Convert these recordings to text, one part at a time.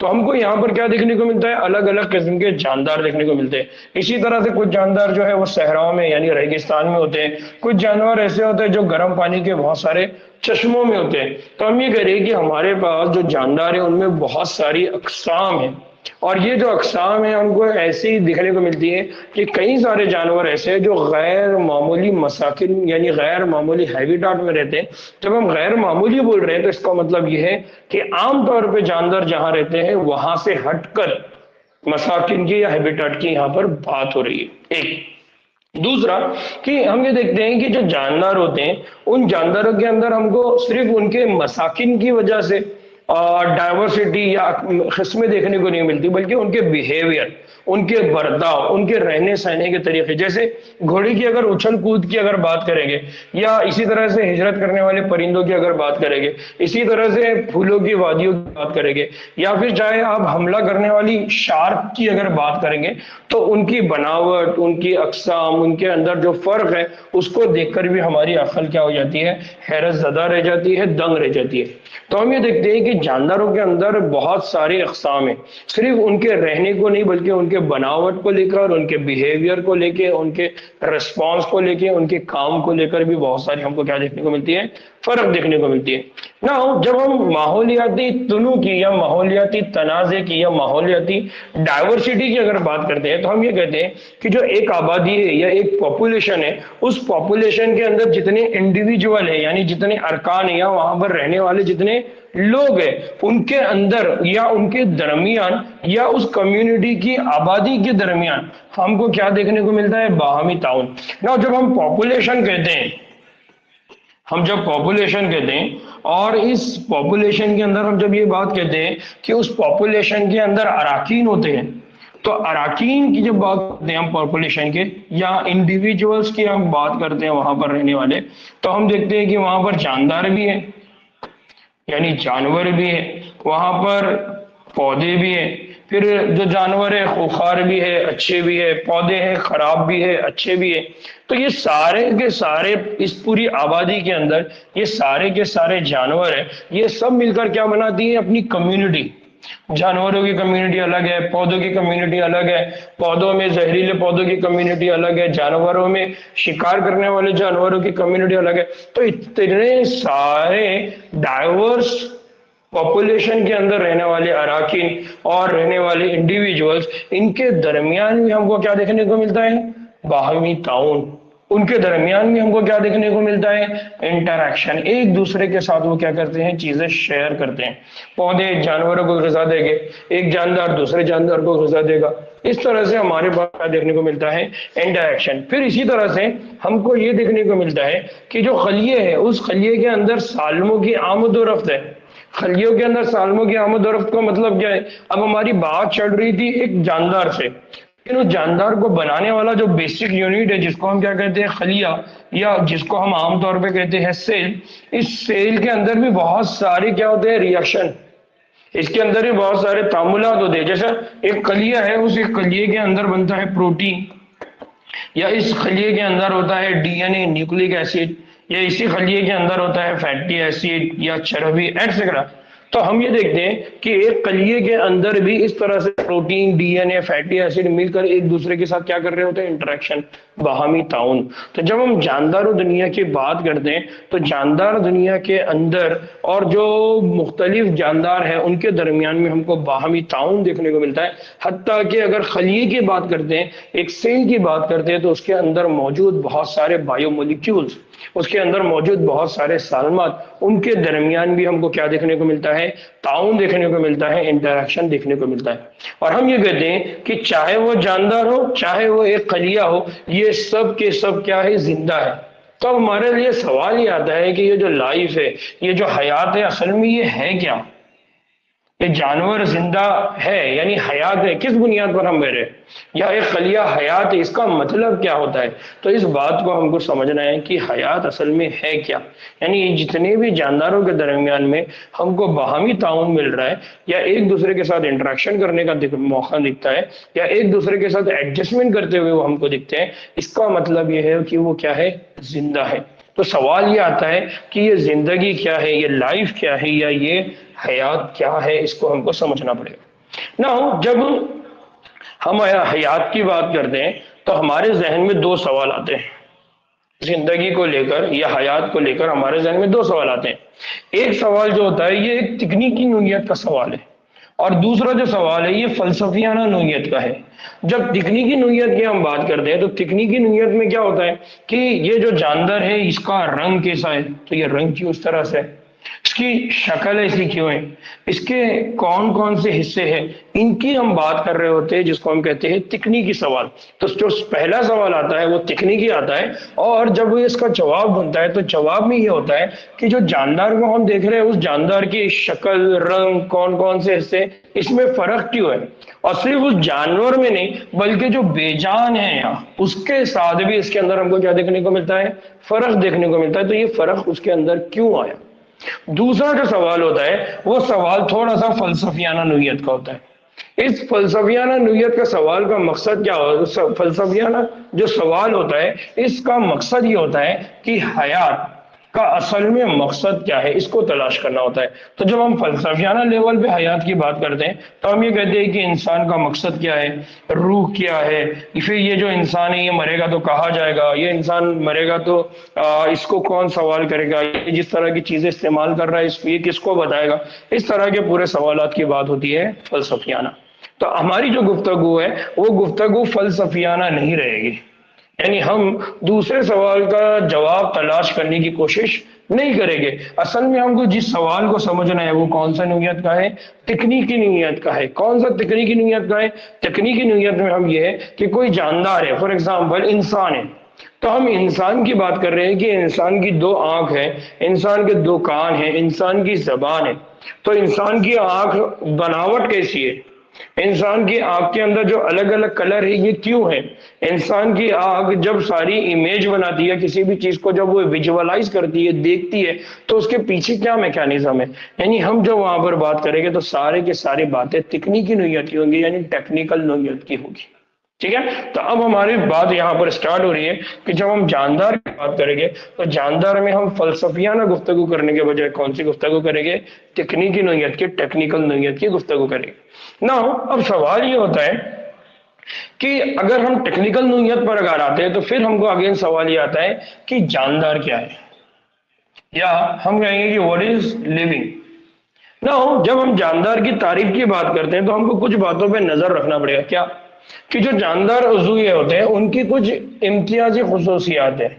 تو ہم کو یہاں پر کیا دیکھنے کو ملتا ہے؟ الگ الگ قسم کے جاندار دیکھنے کو ملتے ہیں۔ اسی طرح سے کچھ جاندار جو ہے وہ صحراؤں میں یعنی ریگستان میں ہوتے ہیں، کچھ جانور ایسے ہوتے ہیں جو گرم پانی کے بہت سارے چشموں میں ہوتے ہیں۔ تو ہم یہ کہہ رہے ہیں کہ ہمارے پاس جو جاندار ہیں ان میں بہت ساری اقسام ہیں، اور یہ جو اقسام ہیں ان کو ایسی ہی دیکھنے کو ملتی ہے کہ کئی سارے جانور ایسے ہیں جو غیر معمولی مساکن یعنی غیر معمولی ہیبیٹاٹ میں رہتے ہیں۔ جب ہم غیر معمولی بول رہے ہیں تو اس کا مطلب یہ ہے کہ عام طور پہ جاندار جہاں رہتے ہیں وہاں سے ہٹ کر مساکن کی یا ہیبیٹاٹ کی یہاں پر بات ہو رہی ہے۔ ایک دوسرا کہ ہم یہ دیکھتے ہیں کہ جو جاندار ہوتے ہیں ان جانداروں کے اندر ہم کو صرف ان کے مساکن کی وجہ سے ڈائیورسٹی یا قسمیں دیکھنے کو نہیں ملتی، بلکہ ان کے بیہیویئر، ان کے برداؤ، ان کے رہنے سہنے کے طریقے، جیسے گھوڑی کی اگر اچھل کود کی اگر بات کریں گے، یا اسی طرح سے ہجرت کرنے والے پرندوں کی اگر بات کریں گے، اسی طرح سے پھولوں کی وادیوں کی بات کریں گے، یا پھر چاہے آپ حملہ کرنے والی شارک کی اگر بات کریں گے، تو ان کی بناوٹ، ان کی اقسام، ان کے اندر جو فرق ہے اس کو دیکھ کر بھی ہماری عقل کیا ہو جاتی ہے؟ حیرت زدہ رہ جاتی ہے، دنگ رہ جاتی ہے۔ تو ہم یہ دیکھتے ہیں کہ جانداروں کے اندر بہت ساری اقسام ہیں، صرف ان کے رہنے کو نہیں بلکہ ان کے بناوٹ کو لے کر، ان کے بیہیویئر کو لے کے، ان کے ریسپانس کو لے کے، ان کے کام کو لے کر بھی بہت ساری ہم کو کیا دیکھنے کو ملتی ہے؟ فرق دیکھنے کو ملتی ہے۔ نا جب ہم ماحولیاتی تنوع کی یا ماحولیاتی تنازع کی یا ماحولیاتی ڈائیورسٹی کی اگر بات کرتے ہیں تو ہم یہ کہتے ہیں کہ جو ایک آبادی ہے یا ایک پاپولیشن ہے، اس پاپولیشن کے اندر جتنے انڈیویجول ہیں یعنی جتنے ارکان ہیں یا وہاں پر رہنے والے جتنے لوگ ہیں، ان کے اندر یا ان کے درمیان یا اس کمیونٹی کی آبادی کے درمیان ہم کو کیا دیکھنے کو ملتا ہے؟ باہمی تعاون۔ نا جب ہم پاپولیشن کہتے ہیں، جب پاپولیشن کہتے ہیں اور اس پاپولیشن کے اندر ہم جب یہ بات کہتے ہیں کہ اس پاپولیشن کے اندر اراکین ہوتے ہیں، تو اراکین کی جب بات کرتے ہیں ہم پاپولیشن کے یا انڈیویجولز کی ہم بات کرتے ہیں وہاں پر رہنے والے، تو ہم دیکھتے ہیں کہ وہاں پر جاندار بھی ہیں یعنی جانور بھی ہے، وہاں پر پودے بھی ہیں، پھر جو جانور ہے خوخار بھی ہے، اچھے بھی ہے، پودے ہیں خراب بھی ہے، اچھے بھی ہے۔ تو یہ سارے کے سارے اس پوری آبادی کے اندر یہ سارے کے سارے جانور ہیں، یہ سب مل کر کیا بناتی ہیں؟ اپنی کمیونٹی۔ جانوروں کی کمیونٹی الگ ہے، پودوں کی کمیونٹی الگ ہے، پودوں میں زہریلے پودوں کی کمیونٹی الگ ہے، جانوروں میں شکار کرنے والے جانوروں کی کمیونٹی الگ ہے۔ تو اتنے سارے ڈائیورس پاپولیشن کے اندر رہنے والے اراکین اور رہنے والے انڈیویجولز، ان کے درمیان بھی ہم کو کیا دیکھنے کو ملتا ہے؟ باہمی تعاون۔ ان کے درمیان بھی ہم کو کیا دیکھنے کو ملتا ہے؟ انٹریکشن۔ ایک دوسرے کے ساتھ وہ کیا کرتے ہیں؟ چیزیں شیئر کرتے ہیں۔ پودے جانوروں کو غذا دے گے، ایک جاندار دوسرے جاندار کو غذا دے گا۔ اس طرح سے ہمارے پاس کیا دیکھنے کو ملتا ہے؟ انٹریکشن۔ پھر اسی طرح سے ہم کو یہ دیکھنے کو ملتا ہے کہ جو خلیے ہے اس خلیے کے اندر سالموں کی آمد و رفت ہے۔ خلیوں کے اندر سالموں کی آمد و رفت کا مطلب کیا ہے؟ اب ہماری بات چل رہی تھی ایک جاندار سے، لیکن اس جاندار کو بنانے والا جو بیسک یونٹ ہے جس کو ہم کیا کہتے ہیں؟ خلیہ، یا جس کو ہم عام طور پہ کہتے ہیں سیل، اس سیل کے اندر بھی بہت سارے کیا ہوتے ہیں؟ ریئیکشن۔ اس کے اندر بھی بہت سارے تعاملات ہوتے ہیں۔ جیسا ایک خلیہ ہے، اس ایک خلیے کے اندر بنتا ہے پروٹین، یا اس خلیے کے اندر ہوتا ہے ڈی این اے نیوکلک ایسڈ، یا اسی خلیے کے اندر ہوتا ہے فیٹی ایسڈ یا چربی ایٹسیٹرا۔ تو ہم یہ دیکھتے ہیں کہ ایک خلیے کے اندر بھی اس طرح سے پروٹین، ڈی این اے، فیٹی ایسڈ مل کر ایک دوسرے کے ساتھ کیا کر رہے ہوتے ہیں؟ انٹریکشن، باہمی تعاون۔ تو جب ہم جاندار دنیا کی بات کرتے ہیں تو جاندار دنیا کے اندر اور جو مختلف جاندار ہیں ان کے درمیان میں ہم کو باہمی تعاون دیکھنے کو ملتا ہے۔ حتیٰ کہ اگر خلیے کی بات کرتے ہیں، ایک سیل کی بات کرتے ہیں، تو اس کے اندر موجود بہت سارے بائیو مولیکیولز، اس کے اندر موجود بہت سارے سالمات، ان کے درمیان بھی ہم کو کیا دیکھنے کو ملتا ہے؟ تعاون دیکھنے کو ملتا ہے، انٹریکشن دیکھنے کو ملتا ہے۔ اور ہم یہ کہتے ہیں کہ چاہے وہ جاندار ہو، چاہے وہ ایک خلیہ ہو، یہ سب کے سب کیا ہے؟ زندہ ہے۔ تو اب ہمارے لیے سوال یہ آتا ہے کہ یہ جو لائف ہے، یہ جو حیات ہے، اصل میں یہ ہے کیا؟ یہ جانور زندہ ہے یعنی حیات ہے، کس بنیاد پر ہم میرے، یا ایک خلیہ حیات ہے، اس کا مطلب کیا ہوتا ہے؟ تو اس بات کو ہم کو سمجھنا ہے کہ حیات اصل میں ہے کیا، یعنی جتنے بھی جانداروں کے درمیان میں ہم کو باہمی تعاون مل رہا ہے، یا ایک دوسرے کے ساتھ انٹریکشن کرنے کا موقع دکھتا ہے، یا ایک دوسرے کے ساتھ ایڈجسٹمنٹ کرتے ہوئے وہ ہم کو دکھتے ہیں، اس کا مطلب یہ ہے کہ وہ کیا ہے؟ زندہ ہے۔ تو سوال یہ آتا ہے کہ یہ زندگی کیا ہے، یہ لائف کیا ہے، یا یہ حیات کیا ہے؟ اس کو ہم کو سمجھنا پڑے گا۔ نہ جب ہم حیات کی بات کرتے ہیں تو ہمارے ذہن میں دو سوال آتے ہیں، زندگی کو لے کر یا حیات کو لے کر ہمارے ذہن میں دو سوال آتے ہیں۔ ایک سوال جو ہوتا ہے یہ ایک تکنیکی نوعیت کا سوال ہے، اور دوسرا جو سوال ہے یہ فلسفیانہ نوعیت کا ہے۔ جب تکنیکی نوعیت کی ہم بات کرتے ہیں تو تکنیکی نوعیت میں کیا ہوتا ہے کہ یہ جو جاندار ہے اس کا رنگ کیسا ہے، تو یہ رنگ کیوں اس طرح سے ہے، اس کی شکل ایسی کیوں ہے، اس کے کون کون سے حصے ہیں، ان کی ہم بات کر رہے ہوتے ہیں، جس کو ہم کہتے ہیں تکنیکی سوال۔ تو جو پہلا سوال آتا ہے وہ تکنیکی آتا ہے، اور جب اس کا جواب بنتا ہے تو جواب میں یہ ہوتا ہے کہ جو جاندار کو ہم دیکھ رہے ہیں اس جاندار کی شکل، رنگ، کون کون سے حصے، اس میں فرق کیوں ہے، اور صرف اس جانور میں نہیں بلکہ جو بے جان ہے یہاں اس کے ساتھ بھی اس کے اندر ہم کو کیا دیکھنے کو ملتا ہے، فرق دیکھنے کو ملتا ہے۔ تو یہ فرق اس کے اندر کیوں آیا؟ دوسرا جو سوال ہوتا ہے وہ سوال تھوڑا سا فلسفیانہ نوعیت کا ہوتا ہے۔ اس فلسفیانہ نوعیت کا سوال کا مقصد کیا ہوتا ہے؟ فلسفیانہ جو سوال ہوتا ہے اس کا مقصد یہ ہوتا ہے کہ حیات کا اصل میں مقصد کیا ہے، اس کو تلاش کرنا ہوتا ہے۔ تو جب ہم فلسفیانہ لیول پہ حیات کی بات کرتے ہیں تو ہم یہ کہتے ہیں کہ انسان کا مقصد کیا ہے، روح کیا ہے، پھر یہ جو انسان ہے یہ مرے گا تو کہاں جائے گا، یہ انسان مرے گا تو اس کو کون سوال کرے گا، یہ جس طرح کی چیزیں استعمال کر رہا ہے یہ کس کو بتائے گا، اس طرح کے پورے سوالات کی بات ہوتی ہے فلسفیانہ۔ تو ہماری جو گفتگو ہے وہ گفتگو فلسفیانہ نہیں رہے گی، یعنی ہم دوسرے سوال کا جواب تلاش کرنے کی کوشش نہیں کریں گے۔ اصل میں ہم کو جس سوال کو سمجھنا ہے وہ کون سا نوعیت کا ہے، تکنیکی نوعیت کا ہے۔ کون سا تکنیکی نوعیت کا ہے؟ تکنیکی نوعیت میں ہم یہ ہے کہ کوئی جاندار ہے، فار ایگزامپل انسان ہے، تو ہم انسان کی بات کر رہے ہیں کہ انسان کی دو آنکھ ہے، انسان کے دو کان ہیں، انسان کی زبان ہے۔ تو انسان کی آنکھ بناوٹ کیسی ہے، انسان کی آنکھ کے اندر جو الگ الگ کلر ہے یہ کیوں ہے، انسان کی آنکھ جب ساری امیج بناتی ہے کسی بھی چیز کو، جب وہ ویژولائز کرتی ہے، دیکھتی ہے، تو اس کے پیچھے کیا میکانزم ہے۔ یعنی ہم جب وہاں پر بات کریں گے تو سارے کے ساری باتیں تکنیکی نوعیت کی ہوں گی، یعنی ٹیکنیکل نوعیت کی ہوگی، ٹھیک ہے۔ تو اب ہماری بات یہاں پر سٹارٹ ہو رہی ہے کہ جب ہم جاندار کی بات کریں گے تو جاندار میں ہم فلسفیانہ گفتگو کرنے کے بجائے کون سی گفتگو کریں گے؟ تکنیکی نوعیت کی، ٹیکنیکل نوعیت کی گفتگو کریں گے۔ نا اب سوال یہ ہوتا ہے کہ اگر ہم ٹیکنیکل نوعیت پر اگر آتے ہیں تو پھر ہم کو اگین سوال یہ آتا ہے کہ جاندار کیا ہے، یا ہم کہیں گے کہ واٹ از لیونگ۔ نا جب ہم جاندار کی تعریف کی بات کرتے ہیں تو ہم کو کچھ باتوں پہ نظر رکھنا پڑے گا، کیا کہ جو جاندار عضو یہ ہوتے ہیں ان کی کچھ امتیازی خصوصیات ہیں،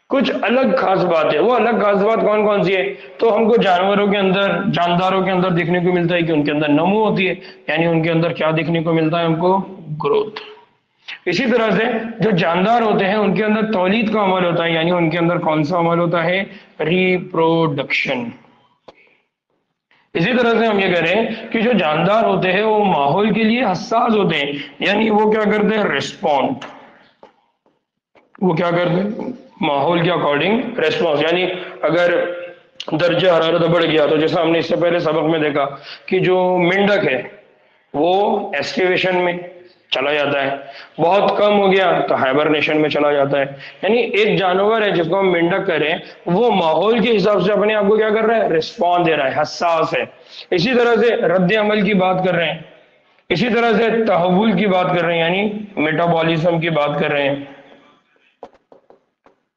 کچھ الگ خاص بات ہے۔ وہ الگ خاص بات کون کون سی ہے؟ تو ہم کو جانوروں کے اندر، جانداروں کے اندر دیکھنے کو ملتا ہے کہ ان کے اندر نمو ہوتی ہے، یعنی ان کے اندر کیا دیکھنے کو ملتا ہے ہم کو؟ گروتھ۔ اسی طرح سے جو جاندار ہوتے ہیں ان کے اندر تولید کا عمل ہوتا ہے، یعنی ان کے اندر کون سا عمل ہوتا ہے؟ ریپروڈکشن۔ اسی طرح سے ہم یہ کہہ رہے ہیں کہ جو جاندار ہوتے ہیں وہ ماحول کے لیے حساس ہوتے ہیں، یعنی وہ کیا کرتے ہیں؟ ریسپونڈ۔ وہ کیا کرتے ہیں؟ ماحول کے اکارڈنگ ریسپانس، یعنی اگر درجہ حرارت بڑھ گیا تو جیسا ہم نے اس سے پہلے سبق میں دیکھا کہ جو مینڈک ہے وہ ایسکیویشن میں چلا جاتا ہے، بہت کم ہو گیا تو ہائبرنیشن میں چلا جاتا ہے۔ یعنی ایک جانور ہے جس کو ہم مینڈک کہہ رہے ہیں، وہ ماحول کے حساب سے اپنے آپ کو کیا کر رہا ہے؟ ریسپانس دے رہا ہے، حساس ہے۔ اسی طرح سے رد عمل کی بات کر رہے ہیں، اسی طرح سے تحول کی بات کر رہے ہیں، یعنی میٹابولزم کی بات کر رہے ہیں،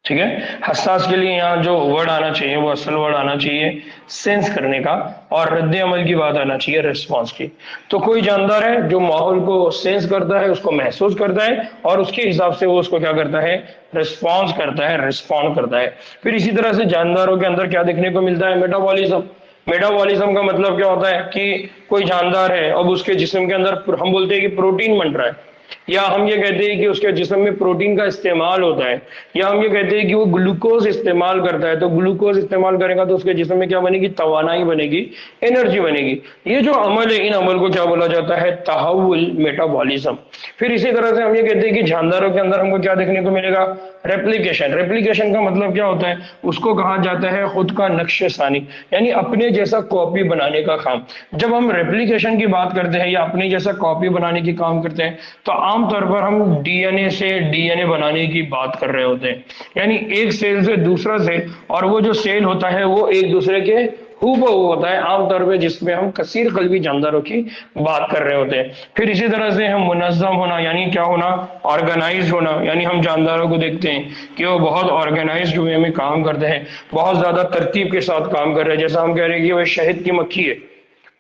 ٹھیک ہے۔ حساس کے لیے یہاں جو ورڈ آنا چاہیے وہ اصل ورڈ آنا چاہیے سینس کرنے کا، اور رد عمل کی بات آنا چاہیے ریسپانس کی۔ تو کوئی جاندار ہے جو ماحول کو سینس کرتا ہے، اس کو محسوس کرتا ہے، اور اس کے حساب سے وہ اس کو کیا کرتا ہے؟ ریسپانس کرتا ہے، ریسپونڈ کرتا ہے۔ پھر اسی طرح سے جانداروں کے اندر کیا دیکھنے کو ملتا ہے؟ میٹابولزم۔ میٹابولزم کا مطلب کیا ہوتا ہے کہ کوئی جاندار ہے، اب اس کے جسم کے اندر ہم بولتے ہیں کہ پروٹین بن رہا ہے، یا ہم یہ کہتے ہیں کہ اس کے جسم میں پروٹین کا استعمال ہوتا ہے، یا ہم یہ کہتے ہیں کہ وہ گلوکوز استعمال کرتا ہے، تو گلوکوز استعمال کرے گا تو اس کے جسم میں کیا بنے گی؟ توانائی بنے گی، انرجی بنے گی۔ یہ جو عمل ہے ان عمل کو کیا بولا جاتا ہے؟ تحول، میٹابولزم۔ پھر اسی طرح سے ہم یہ کہتے ہیں کہ جانداروں کے اندر ہم کو کیا دیکھنے کو ملے گا؟ ریپلیکیشن۔ ریپلیکیشن کا مطلب کیا ہوتا ہے؟ اس کو کہا جاتا ہے خود کا نقش ثانی، یعنی اپنے جیسا کاپی بنانے کا کام۔ جب ہم ریپلیکیشن کی بات کرتے ہیں یا اپنے جیسا کاپی بنانے کی کام کرتے ہیں تو عام طور پر ہم ڈی این اے سے ڈی این اے بنانے کی بات کر رہے ہوتے ہیں، یعنی ایک سیل سے دوسرا سیل، اور وہ جو سیل ہوتا ہے وہ ایک دوسرے کے ہو بہو ہوتا ہے عام طور پہ جس میں ہم کثیر قلبی جانداروں کی بات کر رہے ہوتے ہیں. پھر اسی طرح سے ہم منظم ہونا یعنی کیا ہونا, آرگنائز ہونا, یعنی ہم جانداروں کو دیکھتے ہیں کہ وہ بہت آرگنائزڈ وے میں کام کرتے ہیں, بہت زیادہ ترتیب کے ساتھ کام کر رہے ہیں. جیسا ہم کہہ رہے ہیں کہ وہ شہد کی مکھی ہے,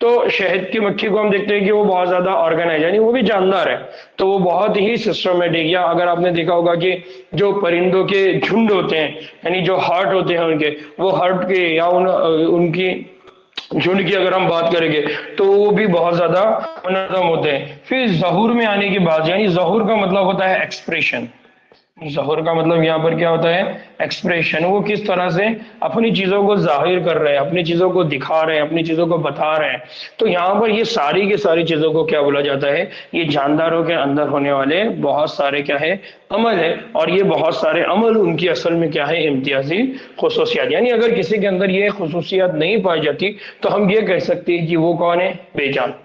تو شہد کی مکھی کو ہم دیکھتے ہیں کہ وہ بہت زیادہ آرگنائز یعنی وہ بھی جاندار ہے, تو وہ بہت ہی سسٹمیٹک. یا اگر آپ نے دیکھا ہوگا کہ جو پرندوں کے جھنڈ ہوتے ہیں یعنی جو ہارٹ ہوتے ہیں ان کے, وہ ہارٹ کے یا ان کی جھنڈ کی اگر ہم بات کریں گے تو وہ بھی بہت زیادہ منظم ہوتے ہیں. پھر ظہور میں آنے کی بات, یعنی ظہور کا مطلب ہوتا ہے ایکسپریشن. ظہور کا مطلب یہاں پر کیا ہوتا ہے, ایکسپریشن. وہ کس طرح سے اپنی چیزوں کو ظاہر کر رہے ہیں, اپنی چیزوں کو دکھا رہے ہیں, اپنی چیزوں کو بتا رہے ہیں. تو یہاں پر یہ ساری کی ساری چیزوں کو کیا بولا جاتا ہے, یہ جانداروں کے اندر ہونے والے بہت سارے کیا ہے, عمل ہے. اور یہ بہت سارے عمل ان کی اصل میں کیا ہے, امتیازی خصوصیات. یعنی اگر کسی کے اندر یہ خصوصیات نہیں پائی جاتی تو ہم یہ کہہ سکتے ہیں کہ وہ کون ہے, بے جان.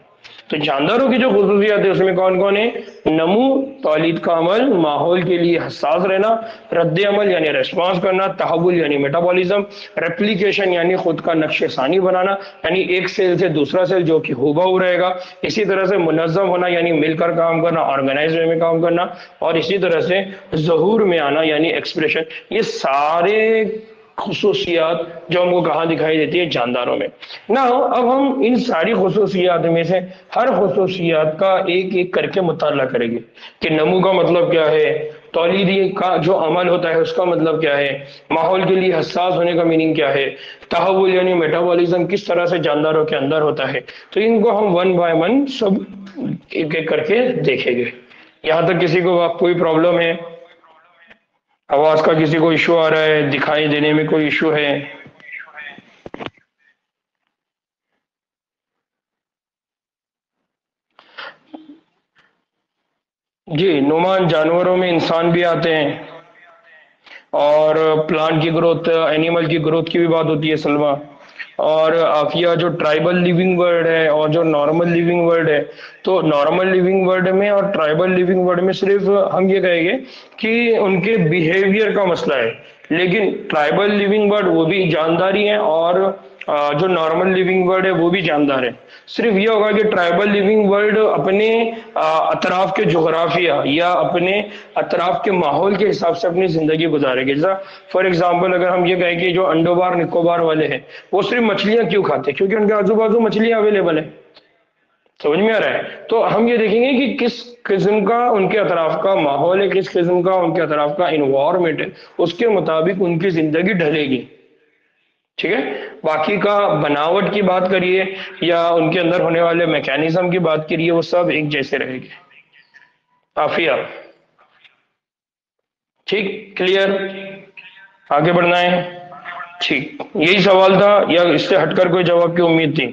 تو جانداروں کی جو خصوصیات ہے اس میں کون کون ہے, نمو, تولید کا عمل, ماحول کے لیے حساس رہنا, رد عمل یعنی ریسپانس کرنا, تحول یعنی میٹابولزم, ریپلیکیشن یعنی خود کا نقش ثانی بنانا یعنی ایک سیل سے دوسرا سیل جو کہ ہو بہو رہے گا. اسی طرح سے منظم ہونا یعنی مل کر کام کرنا, آرگنائز وے میں کام کرنا. اور اسی طرح سے ظہور میں آنا یعنی ایکسپریشن. یہ سارے خصوصیات جو ہم کو کہاں دکھائی دیتی ہے, جانداروں میں. نا اب ہم ان ساری خصوصیات میں سے ہر خصوصیات کا ایک ایک کر کے مطالعہ کریں گے کہ نمو کا مطلب کیا ہے, تولیدی کا جو عمل ہوتا ہے اس کا مطلب کیا ہے, ماحول کے لیے حساس ہونے کا میننگ کیا ہے, تحول یعنی میٹابولزم کس طرح سے جانداروں کے اندر ہوتا ہے. تو ان کو ہم ون بائی ون سب ایک ایک کر کے دیکھیں گے. یہاں تک کسی کو کوئی پرابلم ہے, آواز کا کسی کو ایشو آ رہا ہے, دکھائی دینے میں کوئی ایشو ہے؟ جی, نعمان جانوروں میں انسان بھی آتے ہیں, اور پلانٹ کی گروتھ, اینیمل کی گروتھ کی بھی بات ہوتی ہے سلما. اور آفیہ جو ٹرائبل لیونگ ورڈ ہے اور جو نارمل لیونگ ورڈ ہے, تو نارمل لیونگ ورڈ میں اور ٹرائبل لیونگ ورڈ میں صرف ہم یہ کہیں گے کہ ان کے بیہیویئر کا مسئلہ ہے, لیکن ٹرائبل لیونگ ورڈ وہ بھی جانداری ہیں اور جو نارمل لیونگ ورڈ ہے وہ بھی جاندار ہے. صرف یہ ہوگا کہ ٹرائبل لیونگ ورڈ اپنے اطراف کے جغرافیہ یا اپنے اطراف کے ماحول کے حساب سے اپنی زندگی گزارے گی. جیسا فار ایگزامپل اگر ہم یہ کہیں کہ جو انڈوبار نکوبار والے ہیں وہ صرف مچھلیاں کیوں کھاتے ہیں, کیونکہ ان کے آزو بازو مچھلیاں اویلیبل ہیں. سمجھ میں آ رہا ہے؟ تو ہم یہ دیکھیں گے کہ کس قسم کا ان کے اطراف کا ماحول ہے, کس قسم کا ان کے اطراف کا انوائرمنٹ ہے, اس کے مطابق ان کی زندگی ڈھلے گی. ٹھیک ہے, باقی کا بناوٹ کی بات کریے یا ان کے اندر ہونے والے میکینزم کی بات کریے, وہ سب ایک جیسے رہے گی. آفیہ ٹھیک, کلیئر, آگے بڑھنا ہے. ٹھیک, یہی سوال تھا یا اس سے ہٹ کر کوئی جواب کی امید تھی؟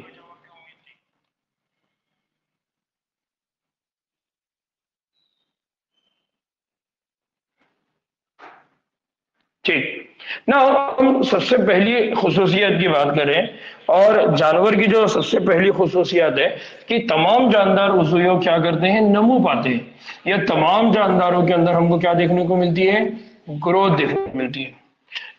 ٹھیک نا, ہم سب سے پہلی خصوصیت کی بات کریں, اور جانور کی جو سب سے پہلی خصوصیت ہے کہ تمام جاندار عضویوں کیا کرتے ہیں, نمو پاتے ہیں. یا تمام جانداروں کے اندر ہم کو کیا دیکھنے کو ملتی ہے, گروتھ دیکھنے کو ملتی ہے.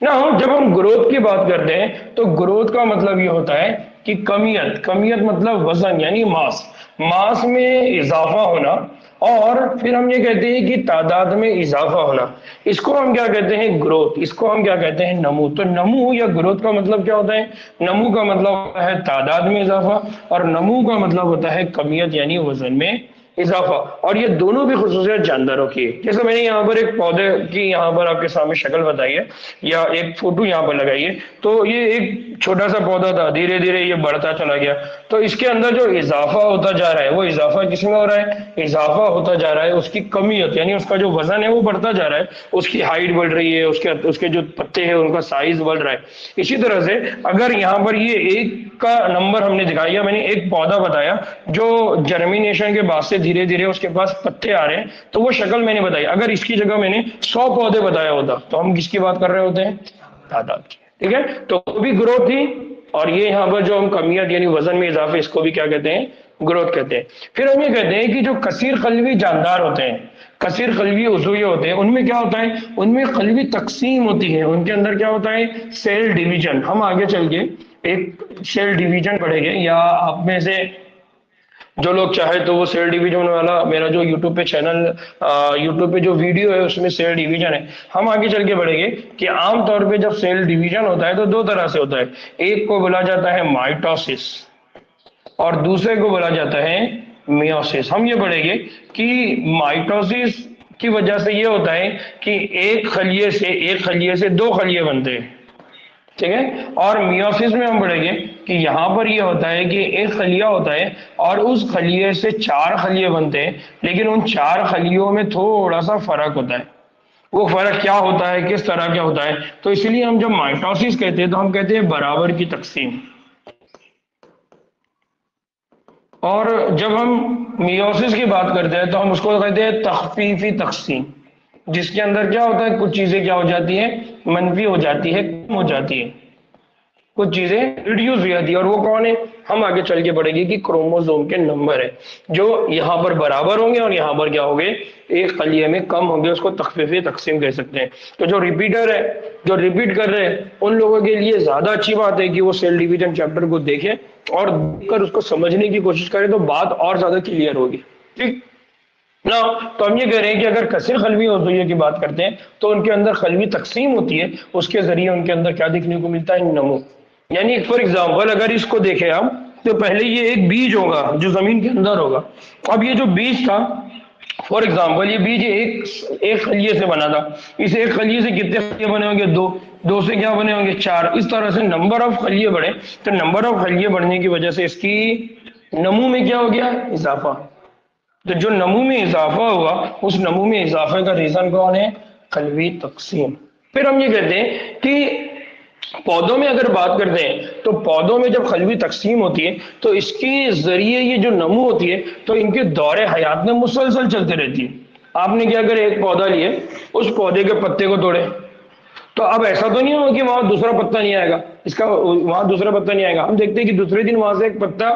نا جب ہم گروتھ کی بات کرتے ہیں تو گروتھ کا مطلب یہ ہوتا ہے کہ کمیت, کمیت مطلب وزن یعنی ماس, ماس میں اضافہ ہونا. اور پھر ہم یہ کہتے ہیں کہ تعداد میں اضافہ ہونا, اس کو ہم کیا کہتے ہیں, گروتھ. اس کو ہم کیا کہتے ہیں, نمو. تو نمو یا گروتھ کا مطلب کیا ہوتا ہے, نمو کا مطلب ہوتا ہے تعداد میں اضافہ, اور نمو کا مطلب ہوتا ہے کمیت یعنی وزن میں اضافہ. اور یہ دونوں بھی خصوصیت جانداروں کی ہے. جیسے میں نے یہاں پر ایک پودے کی یہاں پر آپ کے سامنے شکل بتائی ہے یا ایک فوٹو یہاں پر لگائی ہے, تو یہ ایک چھوٹا سا پودا تھا, دھیرے دھیرے یہ بڑھتا چلا گیا. تو اس کے اندر جو اضافہ ہوتا جا رہا ہے وہ اضافہ کس میں ہو رہا ہے, اضافہ ہوتا جا رہا ہے اس کی کمیت یعنی اس کا جو وزن ہے وہ بڑھتا جا رہا ہے, اس کی ہائٹ بڑھ رہی ہے, اس کے جو پتے ہیں ان کا سائز بڑھ رہا ہے. اسی طرح سے اگر یہاں پر یہ ایک کا نمبر ہم نے دکھایا, میں نے ایک پودا بتایا جو جرمینیشن کے بعد سے دھیرے دھیرے اس کے پاس پتے آ رہے ہیں, تو وہ شکل میں نے بتائی. اگر اس کی جگہ میں نے 100 پودے بتایا ہوتا تو ہم کس کی بات کر رہے ہوتے ہیں, تعداد کی. ٹھیک ہے, تو وہ بھی گروتھ تھی. اور یہ یہاں پر جو ہم کمیت یعنی وزن میں اضافے, اس کو بھی کیا کہتے ہیں, گروتھ کہتے ہیں. پھر ہم یہ کہتے ہیں کہ جو کثیر قلبی جاندار ہوتے ہیں, کثیر قلبی عضویہ ہوتے ہیں, ان میں کیا ہوتا ہے, ان میں قلبی تقسیم ہوتی ہے, ان کے اندر کیا ہوتا ہے, سیل ڈیویژن. ہم آگے چل کے ایک سیل ڈیویژن پڑھیں گے، یا آپ میں سے جو لوگ چاہے تو وہ سیل ڈیویژن والا میرا جو یوٹیوب پہ چینل، یوٹیوب پہ جو ویڈیو ہے اس میں سیل ڈیویژن ہے، ہم آگے چل کے پڑھیں گے کہ عام طور پہ جب سیل ڈیویژن ہوتا ہے تو دو طرح سے ہوتا ہے، ایک کو بولا جاتا ہے مائٹوسس اور دوسرے کو بولا جاتا ہے میوسس۔ ہم یہ پڑھیں گے کہ مائٹوسس کی وجہ سے یہ ہوتا ہے کہ ایک خلیے سے دو خلیے بنتے ہیں، ٹھیک ہے، اور میوسس میں ہم پڑھیں گے کہ یہاں پر یہ ہوتا ہے کہ ایک خلیہ ہوتا ہے اور اس خلیے سے چار خلیے بنتے ہیں، لیکن ان چار خلیوں میں تھوڑا سا فرق ہوتا ہے۔ وہ فرق کیا ہوتا ہے، کس طرح کیا ہوتا ہے؟ تو اس لیے ہم جب مائٹوسس کہتے ہیں تو ہم کہتے ہیں برابر کی تقسیم، اور جب ہم میوسس کی بات کرتے ہیں تو ہم اس کو کہتے ہیں تخفیفی تقسیم، جس کے اندر کیا ہوتا ہے، کچھ چیزیں کیا ہو جاتی ہیں، منفی ہو جاتی ہے، کم ہو جاتی ہے، کچھ چیزیں ریڈیوس ہو جاتی ہے، اور وہ کون ہے؟ ہم آگے چل کے پڑھیں گے کہ کروموزوم کے نمبر ہے جو یہاں پر برابر ہوں گے اور یہاں پر کیا ہوگے، ایک خلیے میں کم ہوں گے، اس کو تخفیفی تقسیم کہہ سکتے ہیں۔ تو جو ریپیٹر ہے، جو ریپیٹ کر رہے ہیں، ان لوگوں کے لیے زیادہ اچھی بات ہے کہ وہ سیل ڈیویژن چیپٹر کو دیکھیں اور دیکھ کر اس کو سمجھنے کی کوشش کریں، تو بات اور زیادہ کلیئر ہوگی، ٹھیک نا؟ تو ہم یہ کہہ رہے ہیں کہ اگر کثیر خلوی عضویہ کی بات کرتے ہیں تو ان کے اندر خلوی تقسیم ہوتی ہے، اس کے ذریعے ان کے اندر کیا دیکھنے کو ملتا ہے، نمو۔ یعنی فار ایگزامپل اگر اس کو دیکھیں ہم تو پہلے یہ ایک بیج ہوگا جو زمین کے اندر ہوگا، اب یہ جو بیج تھا، فار ایگزامپل یہ بیج ایک خلیے سے بنا تھا، اس ایک خلیے سے کتنے خلیے بنے ہوں گے؟ دو سے کیا بنے ہوں گے؟ چار۔ اس طرح سے نمبر آف خلیے بڑھے تو نمبر آف خلیے بڑھنے کی وجہ سے اس کی نمو میں کیا ہو گیا؟ اضافہ۔ تو جو نمو میں اضافہ ہوا، اس نمو میں اضافے کا ریزن کون ہے؟ خلوی تقسیم۔ پھر ہم یہ کہتے ہیں کہ پودوں میں اگر بات کرتے ہیں تو پودوں میں جب خلوی تقسیم ہوتی ہے تو اس کے ذریعے یہ جو نمو ہوتی ہے تو ان کے دور حیات میں مسلسل چلتے رہتی ہے۔ آپ نے کیا کرے، ایک پودا لیے، اس پودے کے پتے کو توڑے، تو اب ایسا تو نہیں ہوگا کہ وہاں دوسرا پتا نہیں آئے گا، اس کا وہاں دوسرا پتا نہیں آئے گا، ہم دیکھتے ہیں کہ دوسرے دن وہاں سے ایک پتا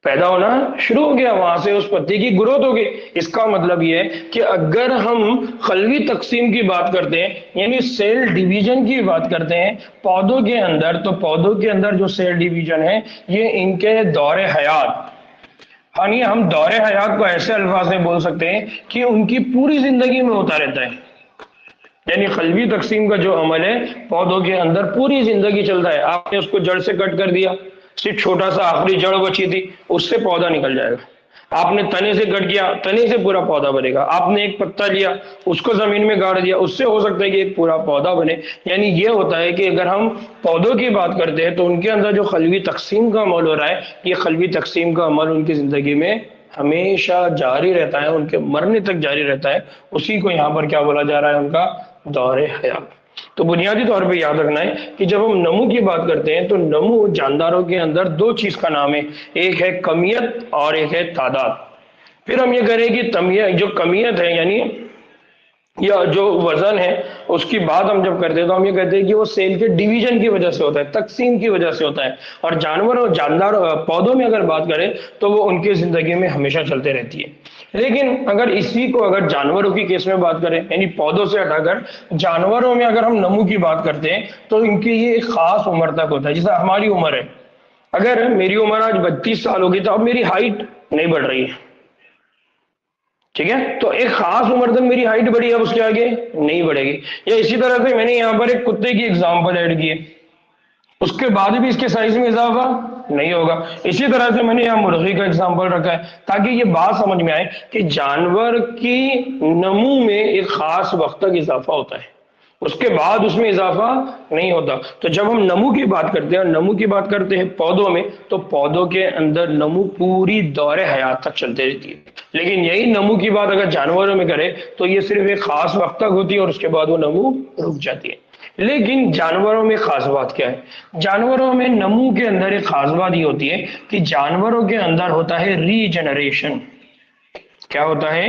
پیدا ہونا شروع ہو گیا، وہاں سے اس پتے کی گروتھ ہو گئی۔ اس کا مطلب یہ ہے کہ اگر ہم خلوی تقسیم کی بات کرتے ہیں، یعنی سیل ڈیویژن کی بات کرتے ہیں پودوں کے اندر، تو پودوں کے اندر جو سیل ڈیویژن ہے یہ ان کے دور حیات، یعنی ہم دور حیات کو ایسے الفاظ میں بول سکتے ہیں کہ ان کی پوری زندگی میں ہوتا رہتا ہے۔ یعنی خلوی تقسیم کا جو عمل ہے پودوں کے اندر پوری زندگی چلتا ہے۔ آپ نے اس کو جڑ سے کٹ کر دیا، صرف چھوٹا سا آخری جڑ بچی تھی، اس سے پودا نکل جائے گا۔ آپ نے تنے سے کٹ کیا، تنے سے پورا پودا بنے گا۔ آپ نے ایک پتا لیا، اس کو زمین میں گاڑ دیا، اس سے ہو سکتا ہے کہ ایک پورا پودا بنے۔ یعنی یہ ہوتا ہے کہ اگر ہم پودوں کی بات کرتے ہیں تو ان کے اندر جو خلوی تقسیم کا عمل ہو رہا ہے، یہ خلوی تقسیم کا عمل ان کی زندگی میں ہمیشہ جاری رہتا ہے، ان کے مرنے تک جاری رہتا ہے۔ اسی کو یہاں پر کیا بولا جا رہا ہے، ان کا دور حیات۔ تو بنیادی طور پہ یاد رکھنا ہے کہ جب ہم نمو کی بات کرتے ہیں تو نمو جانداروں کے اندر دو چیز کا نام ہے، ایک ہے کمیت اور ایک ہے تعداد۔ پھر ہم یہ کریں کہ جو کمیت ہے یعنی یا جو وزن ہے، اس کی بات ہم جب کرتے ہیں تو ہم یہ کہتے ہیں کہ وہ سیل کے ڈیویژن کی وجہ سے ہوتا ہے، تقسیم کی وجہ سے ہوتا ہے۔ اور جانور اور جاندار پودوں میں اگر بات کریں تو وہ ان کی زندگی میں ہمیشہ چلتے رہتی ہے۔ لیکن اگر اسی کو اگر جانوروں کی کیس میں بات کریں، یعنی پودوں سے ہٹا کر جانوروں میں اگر ہم نمو کی بات کرتے ہیں تو ان کی یہ ایک خاص عمر تک ہوتا ہے۔ جیسے ہماری عمر ہے، اگر میری عمر آج 32 سال ہوگی تو اب میری ہائٹ نہیں بڑھ رہی ہے، ٹھیک ہے، تو ایک خاص عمر تک میری ہائٹ بڑھی ہے، اب اس کے آگے نہیں بڑھے گی۔ یا اسی طرح سے میں نے یہاں پر ایک کتے کی ایگزامپل ایڈ کی ہے، اس کے بعد بھی اس کے سائز میں اضافہ نہیں ہوگا۔ اسی طرح سے میں نے یہاں مرغی کا ایگزامپل رکھا ہے تاکہ یہ بات سمجھ میں آئے کہ جانور کی نمو میں ایک خاص وقت تک اضافہ ہوتا ہے، اس کے بعد اس میں اضافہ نہیں ہوتا۔ تو جب ہم نمو کی بات کرتے ہیں اور نمو کی بات کرتے ہیں پودوں میں، تو پودوں کے اندر نمو پوری دور حیات تک چلتے رہتی ہے۔ لیکن یہی نمو کی بات اگر جانوروں میں کرے تو یہ صرف ایک خاص وقت تک ہوتی ہے اور اس کے بعد وہ نمو رک جاتی ہے۔ لیکن جانوروں میں خاص بات کیا ہے؟ جانوروں میں نمو کے اندر ایک خاص بات یہ ہوتی ہے کہ جانوروں کے اندر ہوتا ہے ری جنریشن۔ کیا ہوتا ہے؟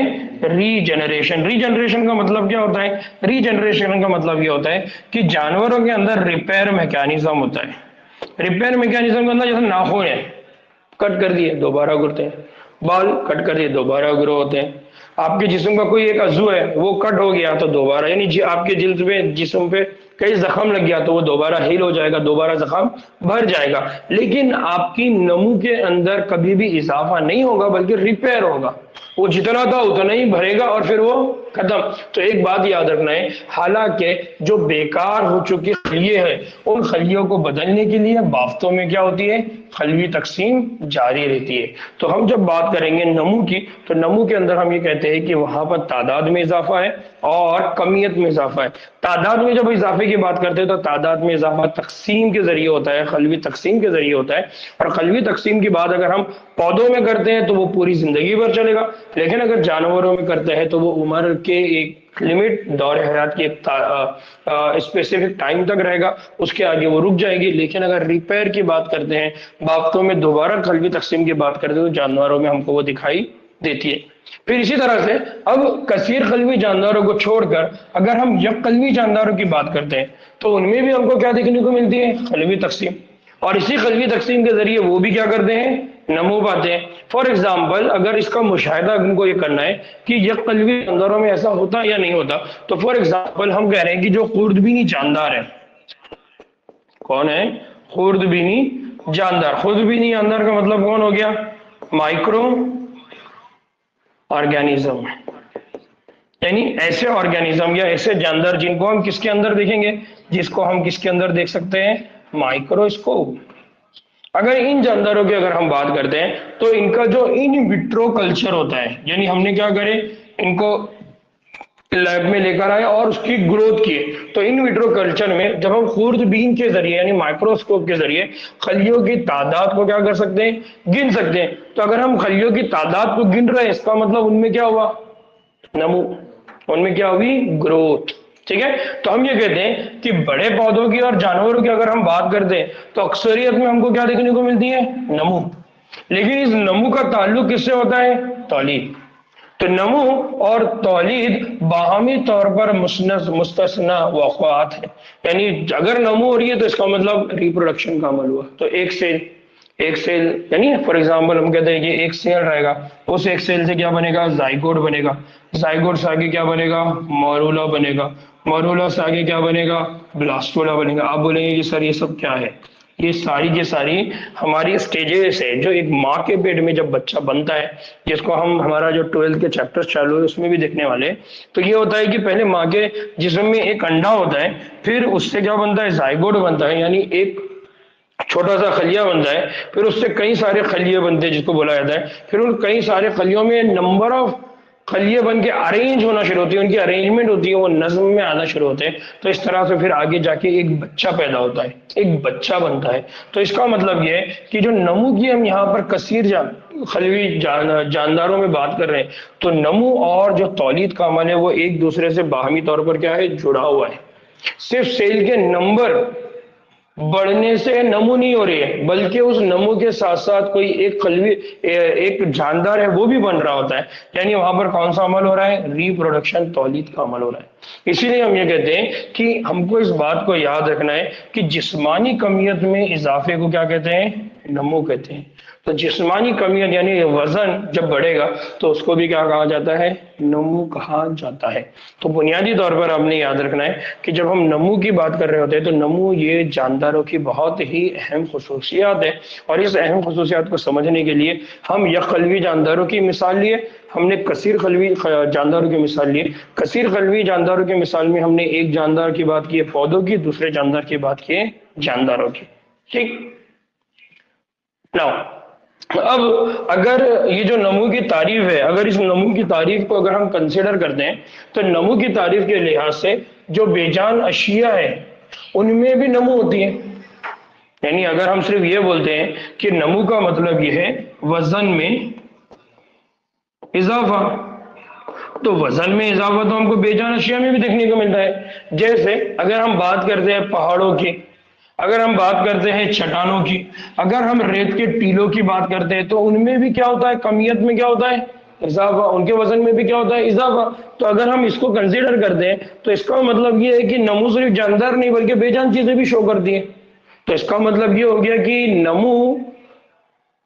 ری جنریشن۔ ری جنریشن کا مطلب کیا ہوتا ہے؟ ری جنریشن کا مطلب یہ ہوتا ہے کہ جانوروں کے اندر ریپیئر میکینزم ہوتا ہے۔ ریپیئر میکینزم کے اندر جیسے ناخن ہے، کٹ کر دیے دوبارہ گرتے ہیں، بال کٹ کر دیے دوبارہ گرو ہوتے ہیں۔ آپ کے جسم کا کوئی ایک عضو ہے وہ کٹ ہو گیا تو دوبارہ، یعنی آپ کے جلد پہ جسم پہ کہیں زخم لگ گیا تو وہ دوبارہ ہیل ہو جائے گا، دوبارہ زخم بھر جائے گا، لیکن آپ کی نمو کے اندر کبھی بھی اضافہ نہیں ہوگا بلکہ ریپیئر ہوگا، وہ جتنا تھا اتنا ہی بھرے گا اور پھر وہ ختم۔ تو ایک بات یاد رکھنا ہے، حالانکہ جو بیکار ہو چکی خلیے ہیں ان خلیوں کو بدلنے کے لیے بافتوں میں کیا ہوتی ہے؟ خلوی تقسیم جاری رہتی ہے۔ تو ہم جب بات کریں گے نمو کی، تو نمو کے اندر ہم یہ کہتے ہیں کہ وہاں پر تعداد میں اضافہ ہے اور کمیت میں اضافہ ہے۔ تعداد میں جب اضافے کی بات کرتے ہیں تو تعداد میں اضافہ تقسیم کے ذریعے ہوتا ہے، خلوی تقسیم کے ذریعے ہوتا ہے، اور خلوی تقسیم کی بات اگر ہم پودوں میں کرتے ہیں تو وہ پوری زندگی بھر چلے گا، لیکن اگر جانوروں میں کرتے ہیں تو وہ عمر کے ایک لمٹ، دور حیات کی ایک اسپیسیفک ٹائم تک رہے گا، اس کے آگے وہ رک جائے گی۔ لیکن اگر ریپیئر کی بات کرتے ہیں، بافتوں میں دوبارہ خلوی تقسیم کی بات کرتے ہیں تو جانوروں میں ہم کو وہ دکھائی دیتی ہے۔ پھر اسی طرح سے اب کثیر قلبی جانداروں کو چھوڑ کر اگر ہم یک قلبی جانداروں کی بات کرتے ہیں تو ان میں بھی ہم کو کیا دیکھنے کو ملتی ہے؟ قلبی تقسیم، اور اسی قلبی تقسیم کے ذریعے وہ بھی کیا کرتے ہیں؟ نمو پاتے ہیں۔ فار ایگزامپل اگر اس کا مشاہدہ ان کو یہ کرنا ہے کہ یک قلبی جانداروں میں ایسا ہوتا یا نہیں ہوتا، تو فار ایگزامپل ہم کہہ رہے ہیں کہ جو خوردبینی جاندار ہے، کون ہے؟ خوردبینی جاندار۔ خوردبینی جاندار کا مطلب کون ہو گیا؟ مائکرو آرگینزم، یعنی ایسے آرگینزم یا ایسے جاندار جن کو ہم کس کے اندر دیکھیں گے؟ جس کو ہم کس کے اندر دیکھ سکتے ہیں؟ مائکروسکوپ۔ اگر ان جانداروں کی اگر ہم بات کرتے ہیں تو ان کا جو ان وٹرو کلچر ہوتا ہے، یعنی ہم نے کیا کرے، ان کو لیب میں لے کر آئے اور اس کی گروتھ کی، تو ان وٹرو کلچر میں جب ہم خوردبین کے ذریعے یعنی مائکروسکوپ کے ذریعے خلیوں کی تعداد کو کیا کر سکتے ہیں؟ گن سکتے ہیں۔ تو اگر ہم خلیوں کی تعداد کو گن رہے ہیں، اس کا مطلب ان میں کیا ہوا؟ نمو، ان میں کیا ہوئی؟ گروتھ۔ ٹھیک ہے، تو ہم یہ کہتے ہیں کہ بڑے پودوں کی اور جانوروں کی اگر ہم بات کرتے ہیں تو اکثریت میں ہم کو کیا دیکھنے کو ملتی ہے؟ نمو، لیکن اس نمو کا تعلق کس سے ہوتا ہے؟ تولید۔ تو نمو اور تولید باہمی طور پر مستثنا واقعات ہیں، یعنی اگر نمو ہو رہی ہے تو اس کا مطلب ریپروڈکشن کا عمل ہوا۔ تو ایک سیل یعنی فار ایگزامپل ہم کہتے ہیں کہ ایک سیل رہے گا، اس ایک سیل سے کیا بنے گا؟ زائگوٹ بنے گا، زائگوٹ سے آگے کیا بنے گا؟ مورولا بنے گا، مورولا سے آگے کیا بنے گا؟ بلاسٹولا بنے گا۔ آپ بولیں گے کہ سر یہ سب کیا ہے؟ یہ ساری کی ساری ہماری اسٹیجز ہے جو ایک ماں کے پیٹ میں جب بچہ بنتا ہے، جس کو ہم ہمارا جو 12 کے چیپٹر چالو ہے اس میں بھی دیکھنے والے ہیں۔ تو یہ ہوتا ہے کہ پہلے ماں کے جسم میں ایک انڈا ہوتا ہے، پھر اس سے کیا بنتا ہے؟ زائگوٹ بنتا ہے، یعنی ایک چھوٹا سا خلیہ بنتا ہے، پھر اس سے کئی سارے خلیے بنتے ہیں جس کو بولا جاتا ہے، پھر ان کئی سارے خلیوں میں نمبر آف خلیے بن کے ارینج ہونا شروع ہوتی ہے، ان کی ارینجمنٹ ہوتی ہے، وہ نظم میں آنا شروع ہوتے ہیں، تو اس طرح سے پھر آگے جا کے ایک بچہ پیدا ہوتا ہے، ایک بچہ بنتا ہے۔ تو اس کا مطلب یہ ہے کہ جو نمو کی ہم یہاں پر کثیر خلوی جانداروں میں بات کر رہے ہیں، تو نمو اور جو تولید کا عمل ہے وہ ایک دوسرے سے باہمی طور پر کیا ہے؟ جڑا ہوا ہے۔ صرف سیل کے نمبر بڑھنے سے نمو نہیں ہو رہی ہے، بلکہ اس نمو کے ساتھ ساتھ کوئی ایک جاندار ہے وہ بھی بن رہا ہوتا ہے، یعنی وہاں پر کون سا عمل ہو رہا ہے؟ ریپروڈکشن، تولید کا عمل ہو رہا ہے۔ اسی لیے ہم یہ کہتے ہیں کہ ہم کو اس بات کو یاد رکھنا ہے کہ جسمانی کمیت میں اضافے کو کیا کہتے ہیں؟ نمو کہتے ہیں۔ تو جسمانی کمیت یعنی وزن جب بڑھے گا تو اس کو بھی کیا کہا جاتا ہے؟ نمو کہا جاتا ہے۔ تو بنیادی طور پر آپ نے یاد رکھنا ہے کہ جب ہم نمو کی بات کر رہے ہوتے ہیں تو نمو یہ جانداروں کی بہت ہی اہم خصوصیات ہے، اور اس اہم خصوصیات کو سمجھنے کے لیے ہم یک قلبی جانداروں کی مثال لیے، ہم نے کثیر قلبی جانداروں کی مثال لی۔ کثیر قلبی جانداروں کی مثال میں ہم نے ایک جاندار کی بات کی ہے پودوں کی، دوسرے جاندار کی بات کی ہے جانداروں کی۔ ٹھیک ناؤ اب اگر یہ جو نمو کی تعریف ہے، اگر اس نمو کی تعریف کو اگر ہم کنسیڈر کرتے ہیں تو نمو کی تعریف کے لحاظ سے جو بے جان اشیاء ہے ان میں بھی نمو ہوتی ہے، یعنی اگر ہم صرف یہ بولتے ہیں کہ نمو کا مطلب یہ ہے وزن میں اضافہ، تو وزن میں اضافہ تو ہم کو بے جان اشیاء میں بھی دیکھنے کو ملتا ہے۔ جیسے اگر ہم بات کرتے ہیں پہاڑوں کی، اگر ہم بات کرتے ہیں چٹانوں کی، اگر ہم ریت کے ٹیلوں کی بات کرتے ہیں تو ان میں بھی کیا ہوتا ہے؟ کمیت میں کیا ہوتا ہے؟ اضافہ، ان کے وزن میں بھی کیا ہوتا ہے؟ اضافہ۔ تو اگر ہم اس کو کنسیڈر کرتے ہیں تو اس کا مطلب یہ ہے کہ نمو صرف جاندار نہیں بلکہ بے جان چیزیں بھی شو کرتی ہیں۔ تو اس کا مطلب یہ ہو گیا کہ نمو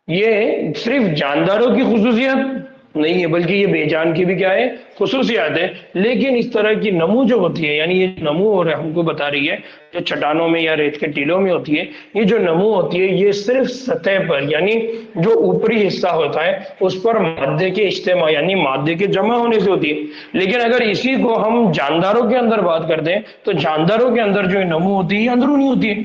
یہ صرف جانداروں کی خصوصیت نہیں ہے، بلکہ یہ بے جان کی بھی کیا ہے، خصوصیات ہے۔ لیکن اس طرح کی نمو جو ہوتی ہے، یعنی یہ نمو اور ہم کو بتا رہی ہے جو چٹانوں میں یا ریت کے ٹیلوں میں ہوتی ہے، یہ جو نمو ہوتی ہے یہ صرف سطح پر، یعنی جو اوپری حصہ ہوتا ہے اس پر مادے کے اجتماع یعنی مادے کے جمع ہونے سے ہوتی ہے۔ لیکن اگر اسی کو ہم جانداروں کے اندر بات کرتے ہیں تو جانداروں کے اندر جو نمو ہوتی ہے یہ اندرونی ہوتی ہے۔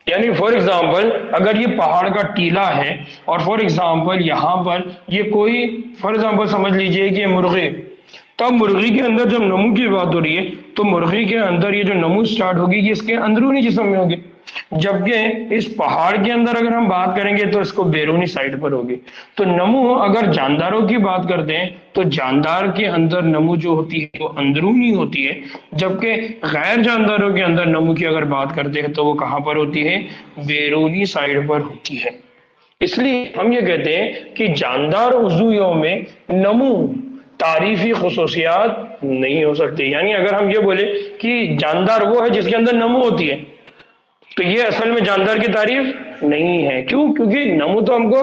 یعنی فار ایگزامپل اگر یہ پہاڑ کا ٹیلا ہے اور فار ایگزامپل یہاں پر یہ کوئی فار ایگزامپل سمجھ لیجئے کہ یہ مرغی، تب مرغی کے اندر جب نمو کی بات ہو رہی ہے تو مرغی کے اندر یہ جو نمو سٹارٹ ہوگی یہ اس کے اندرونی جسم میں ہوگی، جبکہ اس پہاڑ کے اندر اگر ہم بات کریں گے تو اس کو بیرونی سائڈ پر ہوگی۔ تو نمو اگر جانداروں کی بات کرتے ہیں تو جاندار کے اندر نمو جو ہوتی ہے وہ اندرونی ہوتی ہے، جبکہ غیر جانداروں کے اندر نمو کی اگر بات کرتے ہیں تو وہ کہاں پر ہوتی ہے، بیرونی سائڈ پر ہوتی ہے۔ اس لیے ہم یہ کہتے ہیں کہ جاندار عضویوں میں نمو تعریفی خصوصیات نہیں ہو سکتی۔ یعنی اگر ہم یہ بولے کہ جاندار وہ ہے جس کے اندر نمو ہوتی ہے تو یہ اصل میں جاندار کی تعریف نہیں ہے۔ کیوں؟ کیونکہ نمو تو ہم کو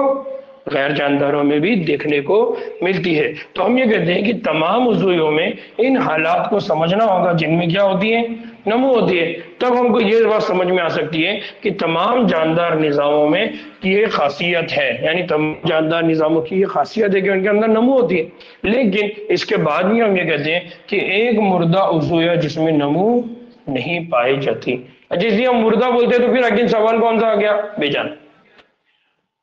غیر جانداروں میں بھی دیکھنے کو ملتی ہے۔ تو ہم یہ کہتے ہیں کہ تمام عضویوں میں ان حالات کو سمجھنا ہوگا جن میں کیا ہوتی ہے، نمو ہوتی ہے، تب ہم کو یہ بات سمجھ میں آ سکتی ہے کہ تمام جاندار نظاموں میں یہ خاصیت ہے، یعنی تمام جاندار نظاموں کی یہ خاصیت ہے کہ ان کے اندر نمو ہوتی ہے۔ لیکن اس کے بعد بھی ہم یہ کہتے ہیں کہ ایک مردہ عضویہ جس میں نمو نہیں پائی جاتی۔ جس ہم مردہ بولتے ہیں تو پھر اگین سوال کون سا آ گیا، بے جان۔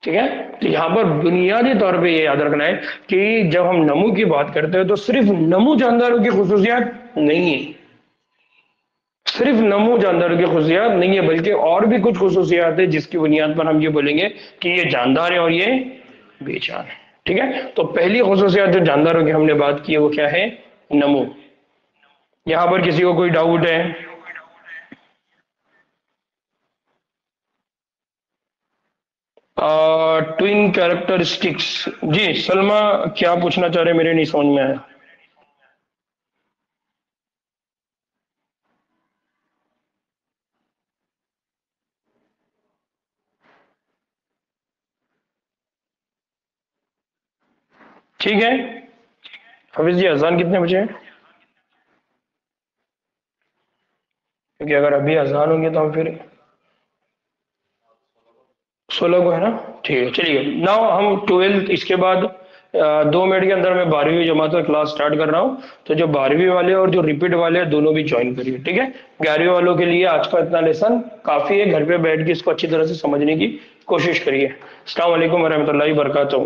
ٹھیک ہے، تو یہاں پر بنیادی طور پہ یہ یاد رکھنا ہے کہ جب ہم نمو کی بات کرتے ہیں تو صرف نمو جانداروں کی خصوصیات نہیں ہے، صرف نمو جانداروں کی خصوصیات نہیں ہے، بلکہ اور بھی کچھ خصوصیات ہیں جس کی بنیاد پر ہم یہ بولیں گے کہ یہ جاندار ہے اور یہ بے جان ہے۔ ٹھیک ہے، تو پہلی خصوصیات جو جانداروں کی ہم نے بات کی ہے وہ کیا ہے، نمو۔ یہاں پر کسی کو کوئی ڈاؤٹ ہے؟ ٹوین کیریکٹرسٹکس، جی سلمہ کیا پوچھنا چاہ رہے ہیں، میرے نہیں سمجھ میں آیا۔ ٹھیک ہے حافظ جی، اذان کتنے بجے ہے؟ کیونکہ اگر ابھی اذان ہوں گے تو ہم پھر 16 کو ہے نا، ٹھیک ہے چلیے۔ ناؤ ہم 12 اس کے بعد 2 منٹ کے اندر میں 12ویں جماعت کا کلاس سٹارٹ کر رہا ہوں، تو جو 12ویں والے اور جو ریپیٹ والے ہیں دونوں بھی جوائن کریے۔ ٹھیک ہے، 11ویں والوں کے لیے آج کا اتنا لیسن کافی ہے، گھر پہ بیٹھ کے اس کو اچھی طرح سے سمجھنے کی کوشش کریے۔ السلام علیکم ورحمۃ اللہ وبرکاتہ۔